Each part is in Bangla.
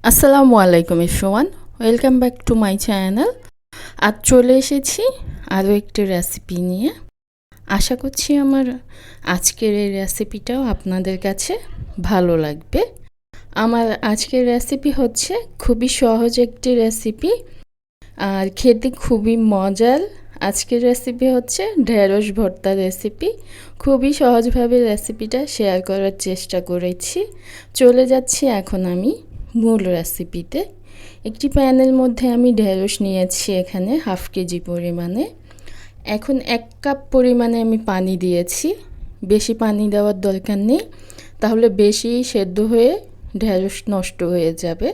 আসসালামু আলাইকুম everyone, welcome back to my channel. আজ চলে এসেছি আরও একটি রেসিপি নিয়ে। আশা করছি আমার আজকের এই রেসিপিটাও আপনাদের কাছে ভালো লাগবে। আমার আজকের রেসিপি হচ্ছে খুবই সহজ একটি রেসিপি আর খেতে খুবই মজার। আজকের রেসিপি হচ্ছে ঢেঁড়স ভর্তা রেসিপি। খুবই সহজভাবে রেসিপিটা শেয়ার করার চেষ্টা করেছি। চলে যাচ্ছি এখন আমি মূল রেসিপিতে। একটি প্যানের মধ্যে আমি ঢেঁড়স নিয়েছি এখানে হাফ কেজি পরিমাণে। এখন 1 কাপ পরিমাণে আমি পানি দিয়েছি। বেশি পানি দেওয়ার দরকার নেই, তাহলে বেশি সেদ্ধ হয়ে ঢেঁড়স নষ্ট হয়ে যাবে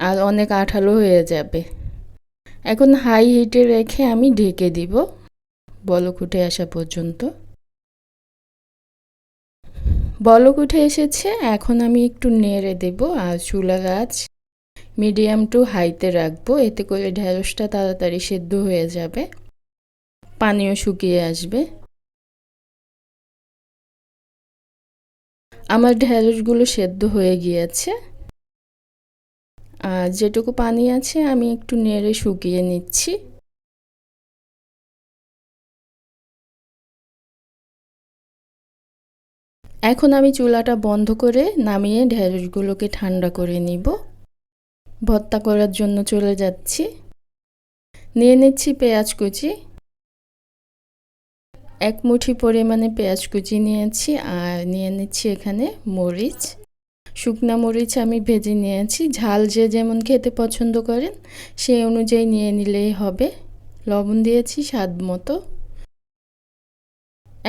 আর অনেক আঠালো হয়ে যাবে। এখন হাই হিটে রেখে আমি ঢেকে দিব বলক উঠে আসা পর্যন্ত। বলক উঠে এসেছে, এখন আমি একটু নেড়ে দেব আর চুলার আঁচ মিডিয়াম টু হাইতে রাখবো, এতে করে ঢেঁড়সটা তাড়াতাড়ি সেদ্ধ হয়ে যাবে, পানিও শুকিয়ে আসবে। আমার ঢেঁড়সগুলো সেদ্ধ হয়ে গিয়েছে আর যেটুকু পানি আছে আমি একটু নেড়ে শুকিয়ে নিচ্ছি। এখন আমি চুলাটা বন্ধ করে নামিয়ে ঢেঁড়সগুলোকে ঠান্ডা করে নিব। ভর্তা করার জন্য চলে যাচ্ছি। নিয়ে নিচ্ছি পেঁয়াজ কুচি, 1 মুঠি পরিমাণে পেঁয়াজ কুচি নিয়েছি আর নিয়ে নিচ্ছি এখানে মরিচ। শুকনা মরিচ আমি ভেজে নিয়েছি, ঝাল যে যেমন খেতে পছন্দ করেন সেই অনুযায়ী নিয়ে নিলেই হবে। লবণ দিয়েছি স্বাদ মতো।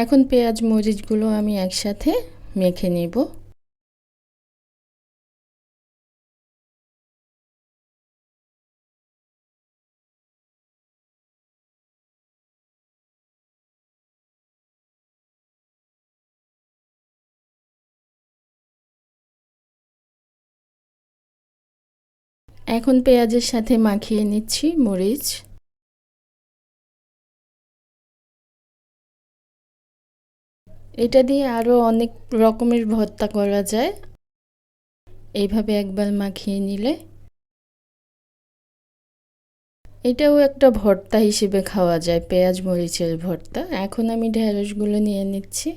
এখন পেঁয়াজ মরিচগুলো আমি একসাথে মেখে নেব। এখন পেঁয়াজের সাথে মাখিয়ে নিচ্ছি মরিচ। এটা দিয়ে আরও অনেক রকমের ভর্তা করা যায়, এইভাবে একবার মাখিয়ে নিলে। এটাও একটা ভর্তা হিসেবে খাওয়া যায়, পেঁয়াজ মরিচের ভর্তা। এখন আমি ঢেঁড়সগুলো নিয়ে নিচ্ছি।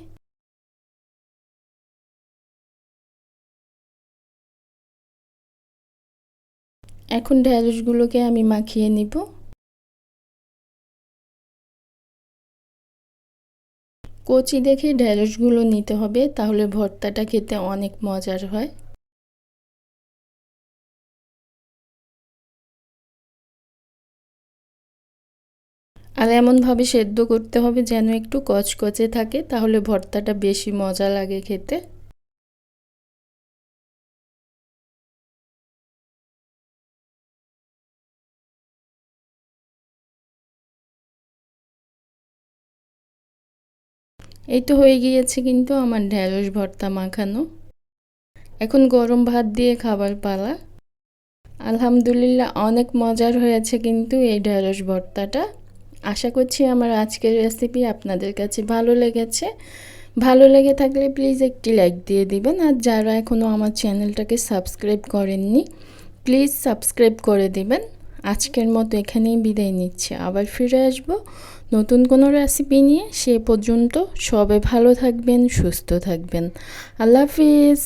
এখন ঢেঁড়সগুলোকে আমি মাখিয়ে নিব। কচি দেখে ঢেঁড়সগুলো নিতে হবে, তাহলে ভর্তাটা খেতে অনেক মজার হয়। আর এমনভাবে সেদ্ধ করতে হবে যেন একটু কচকচে থাকে, তাহলে ভর্তাটা বেশি মজা লাগে খেতে। এই তো হয়ে গিয়েছে কিন্তু আমার ঢেঁড়স ভর্তা মাখানো। এখন গরম ভাত দিয়ে খাবার পালা। আলহামদুলিল্লাহ অনেক মজার হয়েছে কিন্তু এই ঢেঁড়স ভর্তাটা। আশা করছি আমার আজকের রেসিপি আপনাদের কাছে ভালো লেগেছে। ভালো লেগে থাকলে প্লিজ একটি লাইক দিয়ে দিবেন, আর যারা এখনও আমার চ্যানেলটাকে সাবস্ক্রাইব করেননি প্লিজ সাবস্ক্রাইব করে দিবেন। আজকের মতো এখানেই বিদায় নিচ্ছি, আবার ফিরে আসবো নতুন কোনো রেসিপি নিয়ে। সে পর্যন্ত সবাই ভালো থাকবেন, সুস্থ থাকবেন। আল্লাহ হাফিজ।